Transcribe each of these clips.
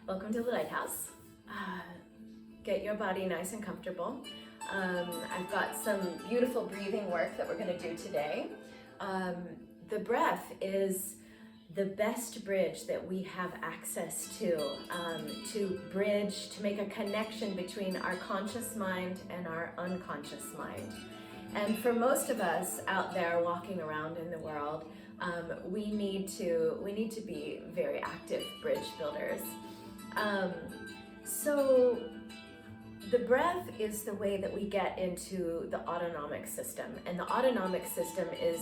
Welcome to the Lighthouse. Get your body nice and comfortable. I've got some beautiful breathing work that we're going to do today. The breath is the best bridge that we have access to bridge, to make a connection between our conscious mind and our unconscious mind. And for most of us out there walking around in the world, we need to be very active bridge builders. So the breath is the way that we get into the autonomic system, and the autonomic system is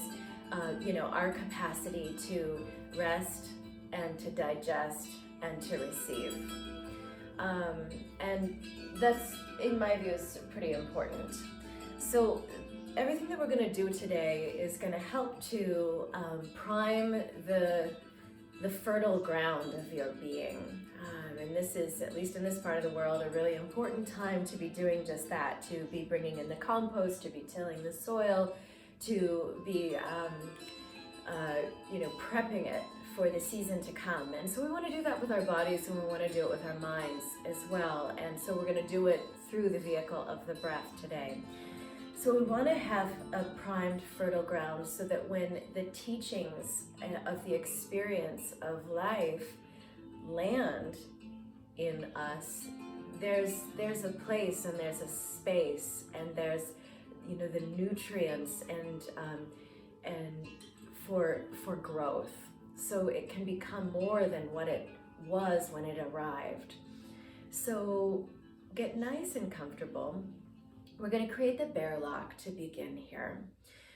our capacity to rest and to digest and to receive. And that's, in my view, is pretty important. So everything that we're going to do today is going to help to prime the fertile ground of your being. And this is, at least in this part of the world, a really important time to be doing just that, to be bringing in the compost, to be tilling the soil, to be prepping it for the season to come. And so we want to do that with our bodies, and we want to do it with our minds as well. And so we're going to do it through the vehicle of the breath today. So we want to have a primed fertile ground so that when the teachings of the experience of life land in us, there's a place and there's a space and there's the nutrients and for growth, so it can become more than what it was when it arrived. So get nice and comfortable. We're going to create the bear lock to begin here.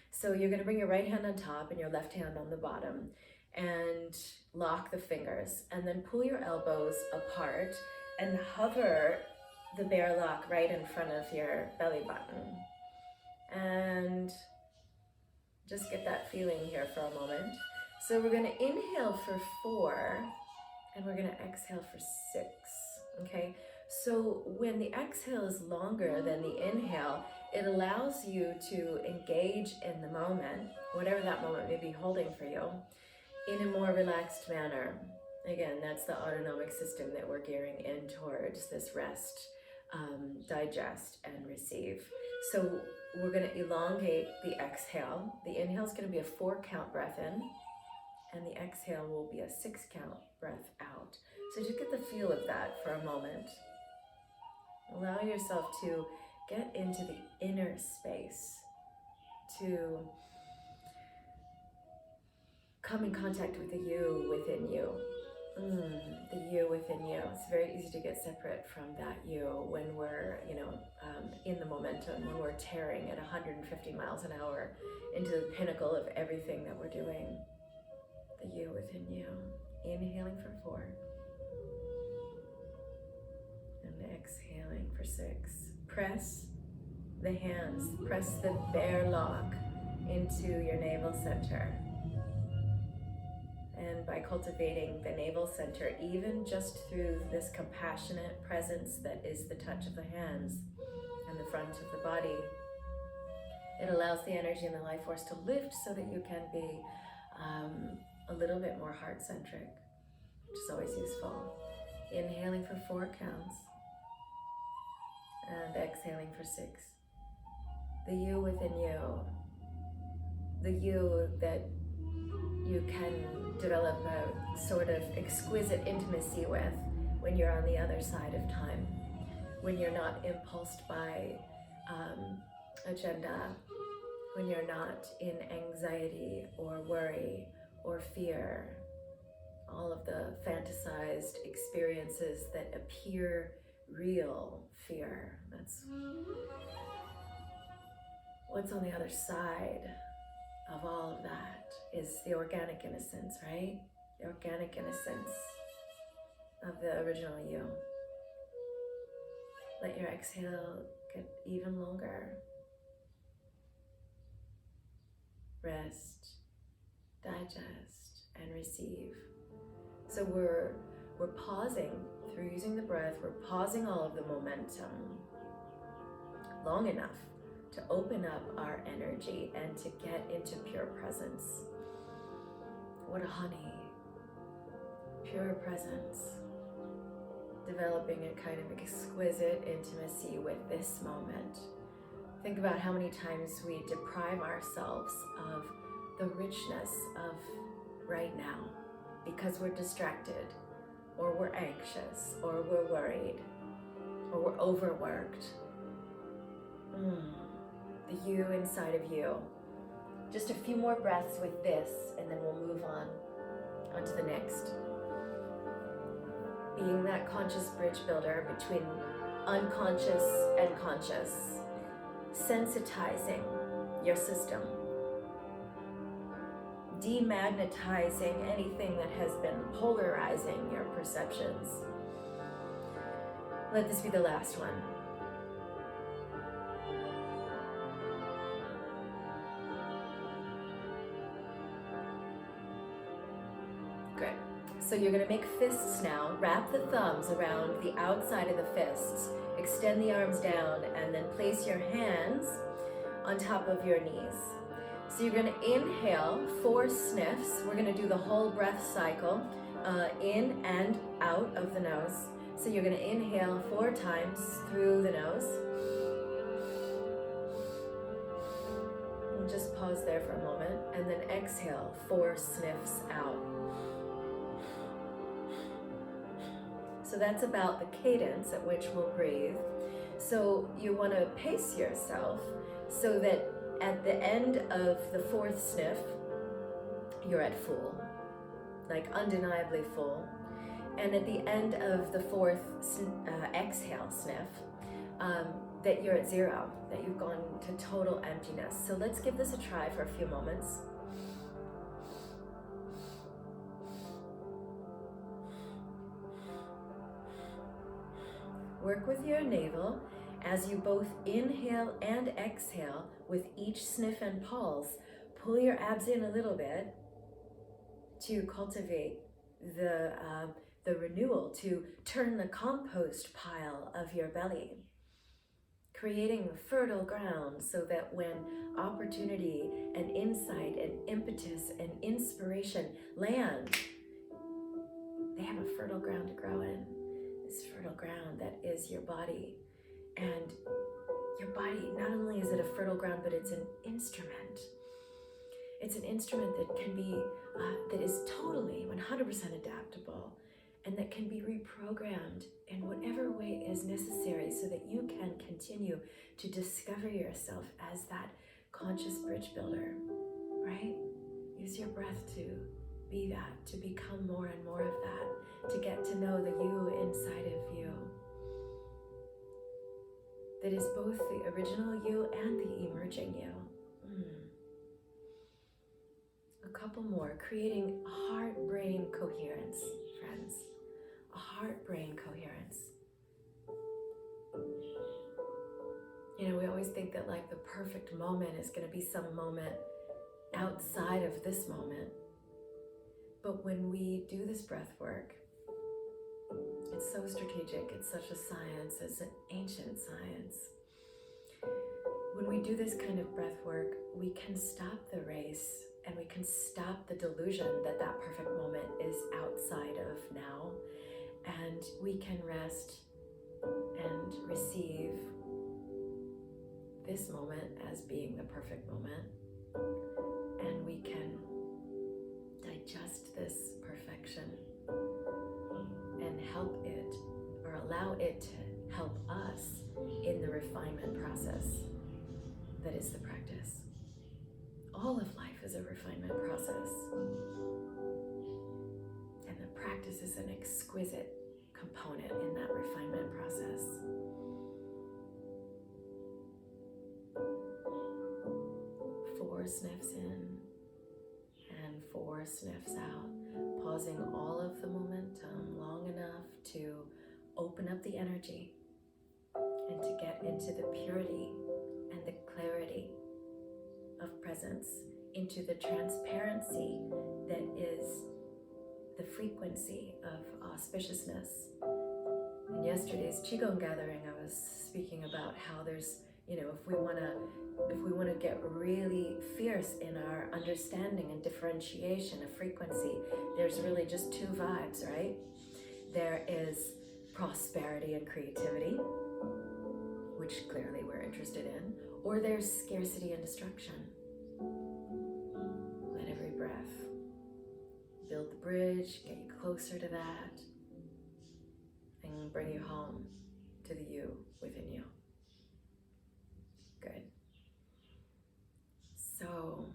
So you're going to bring your right hand on top and your left hand on the bottom and lock the fingers, and then pull your elbows apart and hover the bear lock right in front of your belly button. And just get that feeling here for a moment. So we're going to inhale for 4 and we're going to exhale for 6. Okay? So when the exhale is longer than the inhale, it allows you to engage in the moment, whatever that moment may be holding for you, in a more relaxed manner. Again, that's the autonomic system that we're gearing in towards, this rest, digest, and receive. So we're going to elongate the exhale. The inhale is going to be a 4-count breath in, and the exhale will be a 6-count breath out. So just get the feel of that for a moment. Allow yourself to get into the inner space, to come in contact with the you within you. The you within you. It's very easy to get separate from that you when we're, in the momentum, when we're tearing at 150 miles an hour into the pinnacle of everything that we're doing. The you within you. Inhaling for 4. And exhaling for 6. Press the hands, press the bear lock into your navel center. And by cultivating the navel center, even just through this compassionate presence that is the touch of the hands and the front of the body, it allows the energy and the life force to lift so that you can be a little bit more heart-centric, which is always useful. Inhaling for 4 counts and exhaling for 6. The you within you, the you that you can develop a sort of exquisite intimacy with when you're on the other side of time, when you're not impulsed by agenda, when you're not in anxiety or worry or fear, all of the fantasized experiences that appear real fear. That's what's on the other side of all of that is the organic innocence, right? The organic innocence of the original you. Let your exhale get even longer. Rest, digest, and receive. So we're pausing through using the breath. We're pausing all of the momentum long enough to open up our energy and to get into pure presence. What a honey, pure presence. developing a kind of exquisite intimacy with this moment. Think about how many times we deprive ourselves of the richness of right now because we're distracted, or we're anxious, or we're worried, or we're overworked. The you inside of you. Just a few more breaths with this, and then we'll move on to the next. Being that conscious bridge builder between unconscious and conscious. Sensitizing your system. Demagnetizing anything that has been polarizing your perceptions. Let this be the last one. Good. So you're going to make fists now. Wrap the thumbs around the outside of the fists. Extend the arms down and then place your hands on top of your knees. So you're going to inhale 4 sniffs. We're going to do the whole breath cycle in and out of the nose. So you're going to inhale 4 times through the nose. And just pause there for a moment. And then exhale 4 sniffs out. So that's about the cadence at which we'll breathe. So you want to pace yourself so that at the end of the 4th sniff, you're at full, like undeniably full. And at the end of the 4th exhale sniff, that you're at 0, that you've gone to total emptiness. So let's give this a try for a few moments. Work with your navel as you both inhale and exhale with each sniff and pulse. Pull your abs in a little bit to cultivate the renewal, to turn the compost pile of your belly, creating fertile ground so that when opportunity and insight and impetus and inspiration land, they have a fertile ground to grow in. This fertile ground that is your body. And your body, not only is it a fertile ground, but it's an instrument. It's an instrument that can be, that is totally 100% adaptable, and that can be reprogrammed in whatever way is necessary so that you can continue to discover yourself as that conscious bridge builder, right? Use your breath to be that, to become more and more of that, to get to know the you inside of you. That is both the original you and the emerging you. A couple more, creating heart-brain coherence, friends. A heart-brain coherence. You know, we always think that like the perfect moment is going to be some moment outside of this moment. But when we do this breath work, it's so strategic, it's such a science, it's an ancient science. When we do this kind of breath work, we can stop the race and we can stop the delusion that that perfect moment is outside of now. And we can rest and receive this moment as being the perfect moment. And we can digest this perfection and help it, or allow it to help us in the refinement process that is the practice. All of life is a refinement process. And the practice is an exquisite component in that refinement process. Four sniffs in and 4 sniffs out, pausing all of the momentum long enough to open up the energy and to get into the purity and the clarity of presence, into the transparency that is the frequency of auspiciousness. In yesterday's Qigong gathering, I was speaking about how there's, you know, if we want to get really fierce in our understanding and differentiation of frequency, there's really just 2 vibes, right? There is prosperity and creativity, which clearly we're interested in, or there's scarcity and destruction. Let every breath build the bridge, get you closer to that, and bring you home to the you within you. Good. So,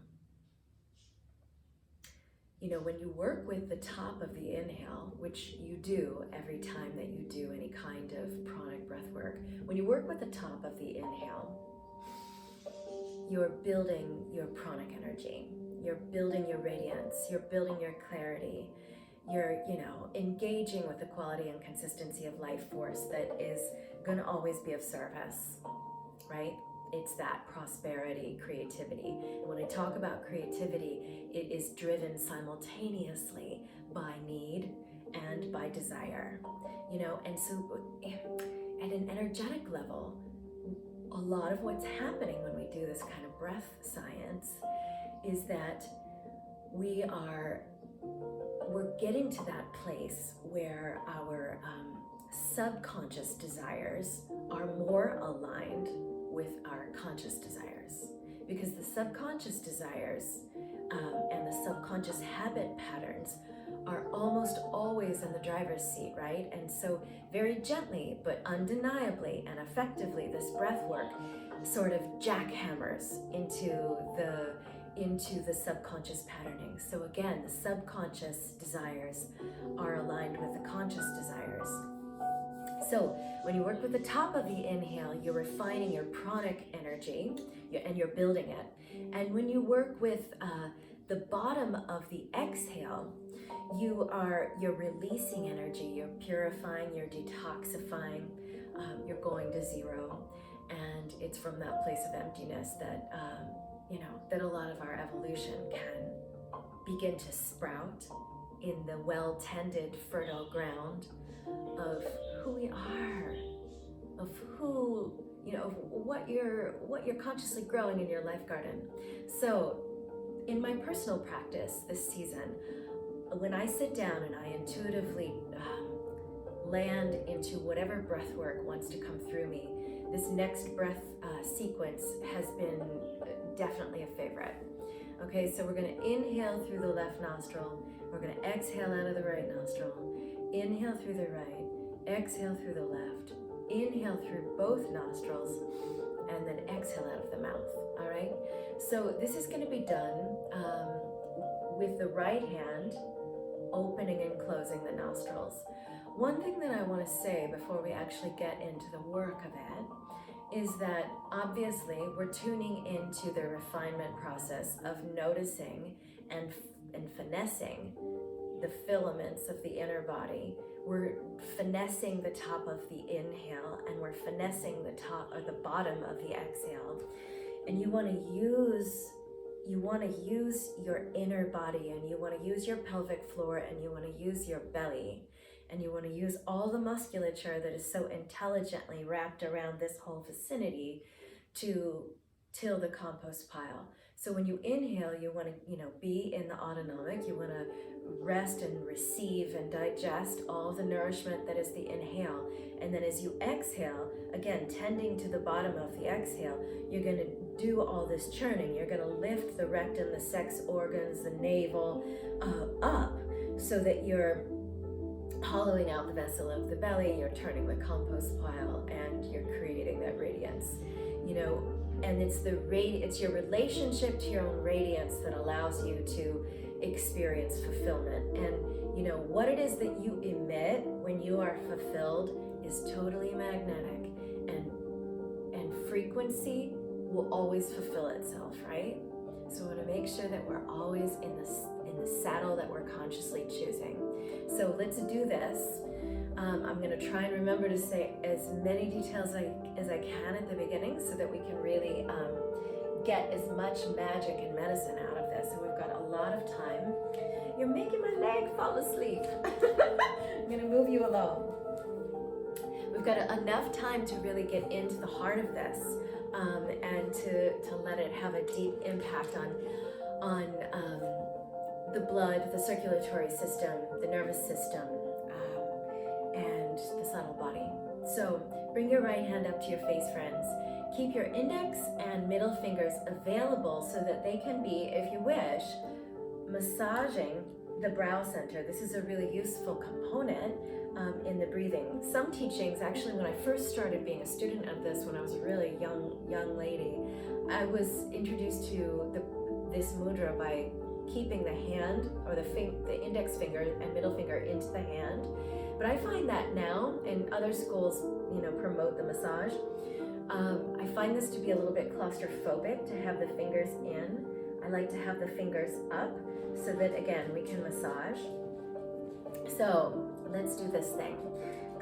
when you work with the top of the inhale, which you do every time that you do any kind of pranic breath work, when you work with the top of the inhale, you're building your pranic energy, you're building your radiance, you're building your clarity, you're, engaging with the quality and consistency of life force that is going to always be of service, right? It's that prosperity, creativity. And when I talk about creativity, it is driven simultaneously by need and by desire, and so at an energetic level, a lot of what's happening when we do this kind of breath science is that we're getting to that place where our subconscious desires are more aligned with our conscious desires, because the subconscious desires and the subconscious habit patterns are almost always in the driver's seat, right? And so very gently but undeniably and effectively, this breath work sort of jackhammers into the subconscious patterning. So again, the subconscious desires are aligned with the conscious desires. So when you work with the top of the inhale, you're refining your pranic energy and you're building it. And when you work with the bottom of the exhale, you're releasing energy, you're purifying, you're detoxifying, you're going to zero. And it's from that place of emptiness that, that a lot of our evolution can begin to sprout in the well-tended, fertile ground of who we are, of who, of what you're consciously growing in your life garden. So in my personal practice this season, when I sit down and I intuitively land into whatever breath work wants to come through me, this next breath sequence has been definitely a favorite. Okay, so we're going to inhale through the left nostril, we're going to exhale out of the right nostril, inhale through the right, exhale through the left, inhale through both nostrils, and then exhale out of the mouth. All right, so this is going to be done with the right hand opening and closing the nostrils. One thing that I want to say before we actually get into the work of it is that obviously we're tuning into the refinement process of noticing and finessing the filaments of the inner body. We're finessing the top of the inhale and we're finessing the top or the bottom of the exhale. And you want to use your inner body, and you want to use your pelvic floor, and you want to use your belly, and you want to use all the musculature that is so intelligently wrapped around this whole vicinity to till the compost pile. So when you inhale, you want to, be in the autonomic. You want to rest and receive and digest all the nourishment that is the inhale. And then as you exhale, again, tending to the bottom of the exhale, you're going to do all this churning. You're going to lift the rectum, the sex organs, the navel up so that you're hollowing out the vessel of the belly, you're turning the compost pile, and you're creating that radiance. And it's your relationship to your own radiance that allows you to experience fulfillment. And what it is that you emit when you are fulfilled is totally magnetic, and frequency will always fulfill itself, right? So we want to make sure that we're always in the saddle that we're consciously choosing. So let's do this. I'm going to try and remember to say as many details as I can at the beginning so that we can really get as much magic and medicine out of this. So we've got a lot of time. You're making my leg fall asleep. I'm going to move you along. We've got enough time to really get into the heart of this and to let it have a deep impact on the blood, the circulatory system, the nervous system, and the subtle So bring your right hand up to your face, friends. Keep your index and middle fingers available so that they can be, if you wish, massaging the brow center. This is a really useful component in the breathing. Some teachings, actually, when I first started being a student of this, when I was a really young lady, I was introduced to this mudra by keeping the hand, or the index finger and middle finger into the hand. But I find that now, and other schools, promote the massage. I find this to be a little bit claustrophobic to have the fingers in. I like to have the fingers up so that, again, we can massage. So let's do this thing.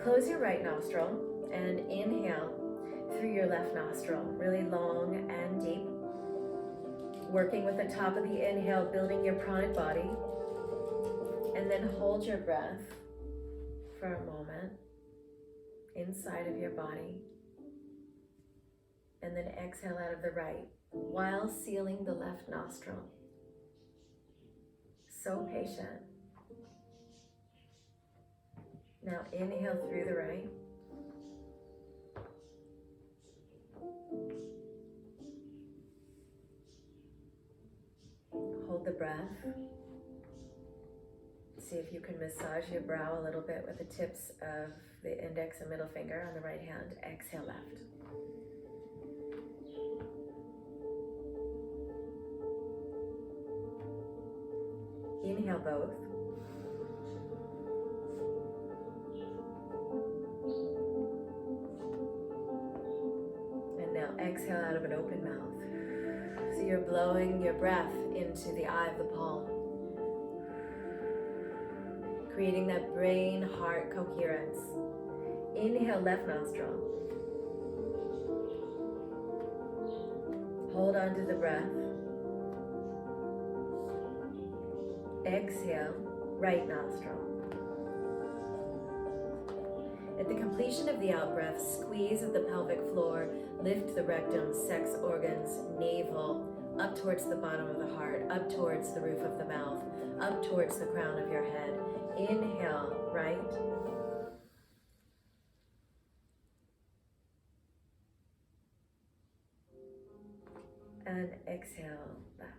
Close your right nostril and inhale through your left nostril, really long and deep. Working with the top of the inhale, building your pranic body. And then hold your breath for a moment inside of your body. And then exhale out of the right while sealing the left nostril. So patient. Now inhale through the right. Hold the breath. See if you can massage your brow a little bit with the tips of the index and middle finger on the right hand. Exhale left. Inhale both. And now exhale out of an open mouth. So you're blowing your breath into the eye of the palm, creating that brain-heart coherence. Inhale left nostril. Hold on to the breath. Exhale, right nostril. At the completion of the out-breath, squeeze at the pelvic floor, lift the rectum, sex organs, navel, up towards the bottom of the heart, up towards the roof of the mouth, up towards the crown of your head. Inhale, right. And exhale, left.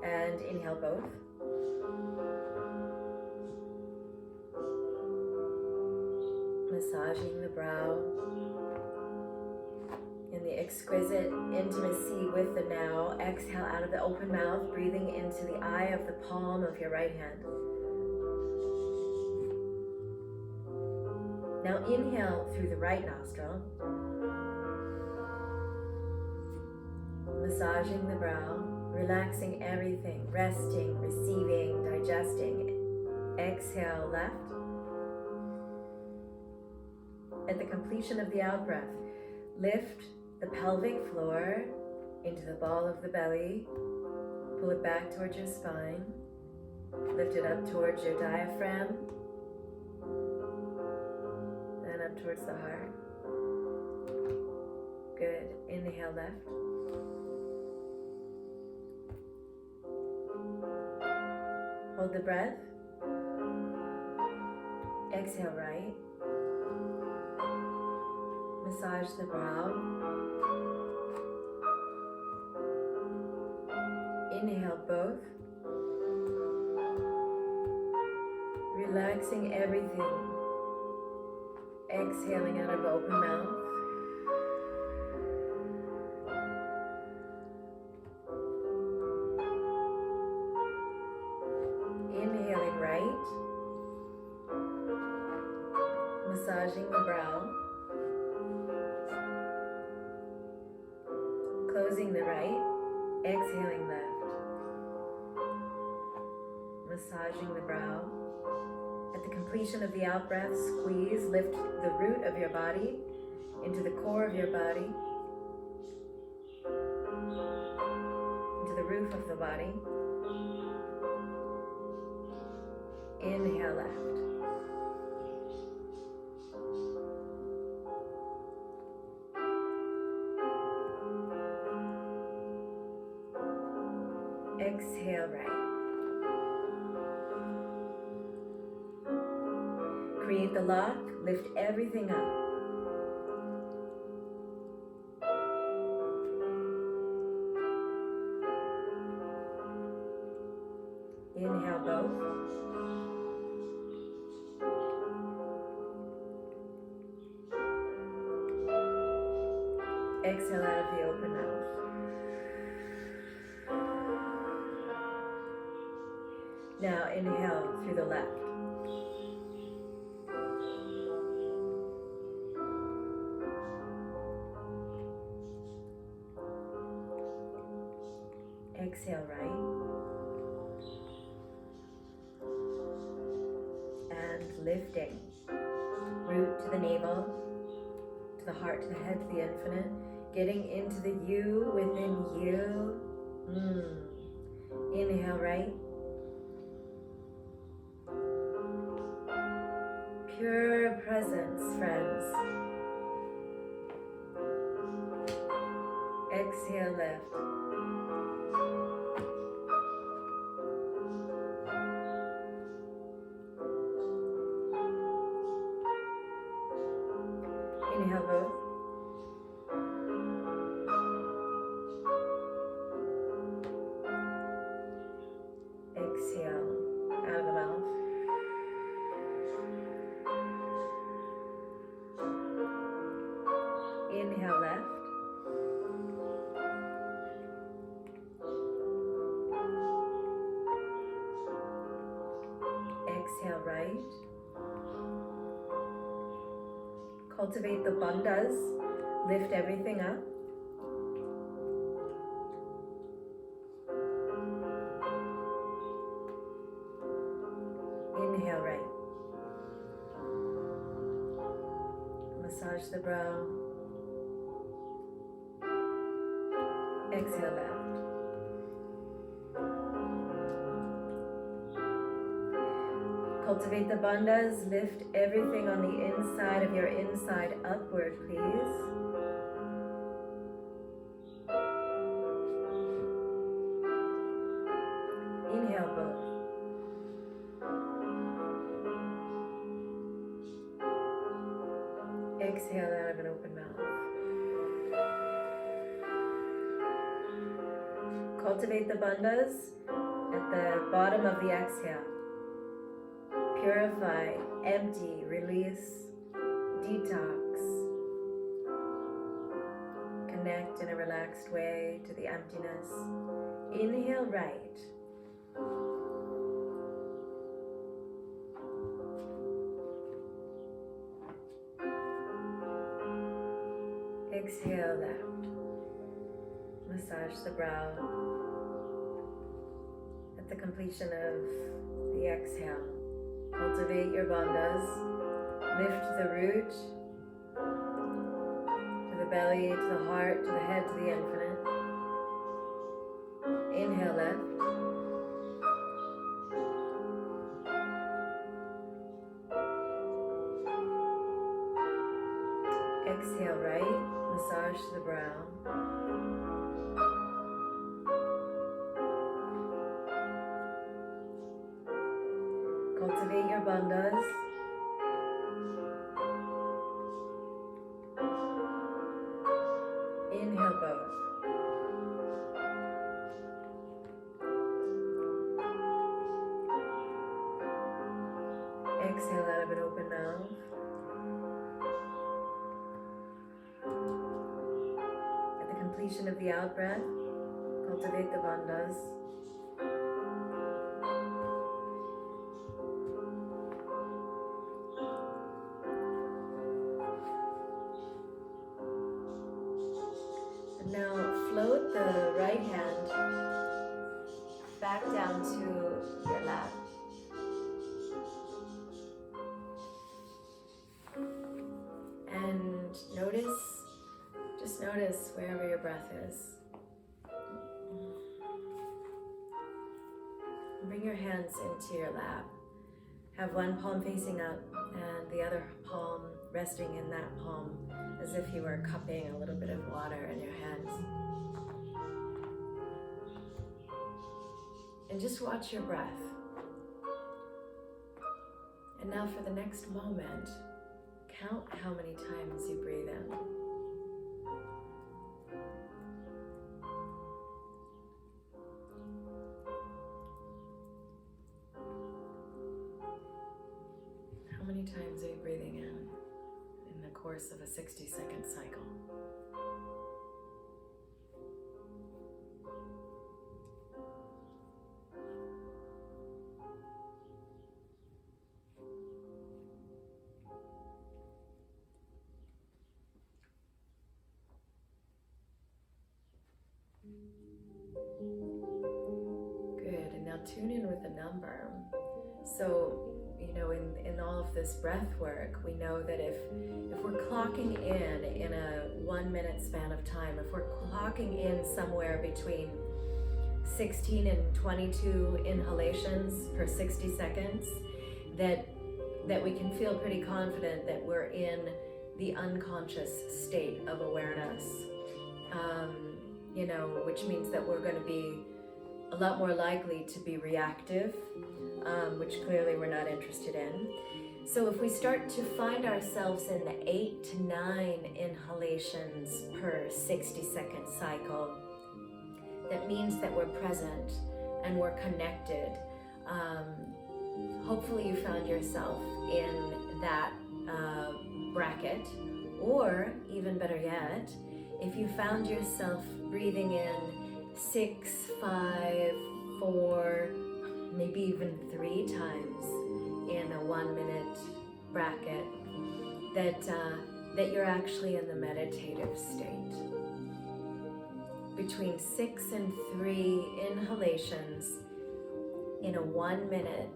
And inhale both. Massaging the brow in the exquisite intimacy with the now. Exhale out of the open mouth, breathing into the eye of the palm of your right hand. Now inhale through the right nostril, massaging the brow, relaxing everything, resting, receiving, digesting. Exhale left. At the completion of the out-breath, lift the pelvic floor into the ball of the belly. Pull it back towards your spine. Lift it up towards your diaphragm. And up towards the heart. Good. Inhale left. Hold the breath. Exhale right. Massage the brow. Inhale both. Relaxing everything. Exhaling out of open mouth. Inhaling right. Massaging the brow. Closing the right. Exhaling left. Massaging the brow. At the completion of the out-breath, squeeze, lift the root of your body into the core of your body, into the roof of the body. Inhale left. Exhale right. Create the lock, lift everything up. Inhale both. Exhale out of the open mouth. Now inhale through the left. Exhale right. And lifting. Root to the navel, to the heart, to the head, to the infinite. Getting into the you within you. Inhale right. Pure presence, friends. Exhale lift. Inhale both. Exhale out of the mouth. Inhale left. Exhale right. Cultivate the bandhas. Lift everything up. Inhale right. Massage the brow. Exhale left. Cultivate the bandhas. Lift everything on the inside of your inside upward, please. Inhale both. Exhale out of an open mouth. Cultivate the bandhas at the bottom of the exhale. Purify, empty, release, detox. Connect in a relaxed way to the emptiness. Inhale right. Exhale left. Massage the brow. At the completion of the exhale, cultivate your bandhas. Lift the root to the belly, to the heart, to the head, to the infinite. Inhale left. Exhale right. Massage the brow. Cultivate your bandhas. Inhale both. Exhale out of an open mouth. At the completion of the out breath, cultivate the bandhas. Now float the right hand back down to your lap. And just notice wherever your breath is. Bring your hands into your lap. Have one palm facing up and the other palm resting in that palm as if you were cupping a little bit of water in your hands. And just watch your breath. And now for the next moment, count how many times you breathe in. How many times are you breathing in the course of a 60-second cycle? Good, and now tune in with the number. So, in all of this breath work, we know that if we're clocking in a 1 minute span of time, if we're clocking in somewhere between 16 and 22 inhalations per 60 seconds, that we can feel pretty confident that we're in the unconscious state of awareness, which means that we're going to be a lot more likely to be reactive, which clearly we're not interested in. So if we start to find ourselves in the 8 to 9 inhalations per 60-second cycle, that means that we're present and we're connected. Hopefully you found yourself in that bracket, or even better yet, if you found yourself breathing in 6, 5, 4, maybe even 3 times in a 1 minute bracket, that you're actually in the meditative state. Between 6 and 3 inhalations in a 1 minute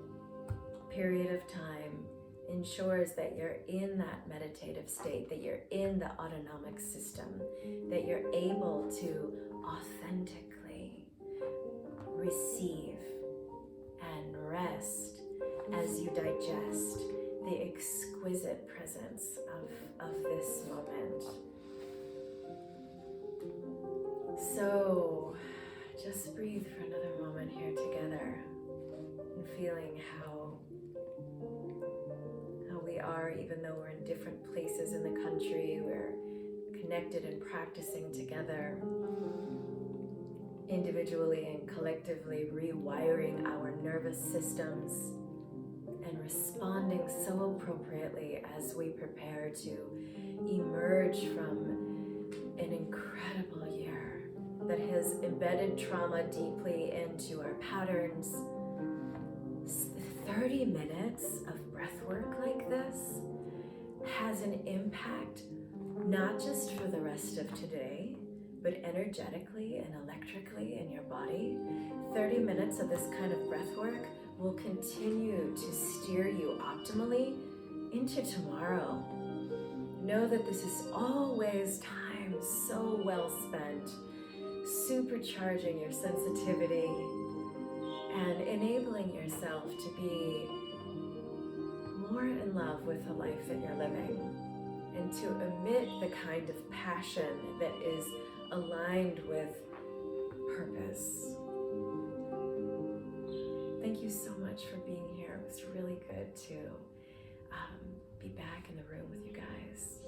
period of time ensures that you're in that meditative state, that you're in the autonomic system, that you're able to authentically receive and rest as you digest the exquisite presence of this moment. So just breathe for another moment here together, and feeling how we are, even though we're in different places in the country, we're connected and practicing together, individually and collectively rewiring our nervous systems and responding so appropriately as we prepare to emerge from an incredible year that has embedded trauma deeply into our patterns. 30 minutes of breath work like this has an impact not just for the rest of today, but energetically and electrically in your body. 30 minutes of this kind of breath work will continue to steer you optimally into tomorrow. Know that this is always time so well spent, supercharging your sensitivity and enabling yourself to be more in love with the life that you're living, and to emit the kind of passion that is aligned with purpose. Thank you so much for being here. It was really good to be back in the room with you guys.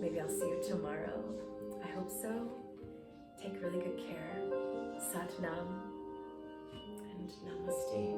Maybe I'll see you tomorrow. I hope so. Take really good care. Sat Nam and Namaste.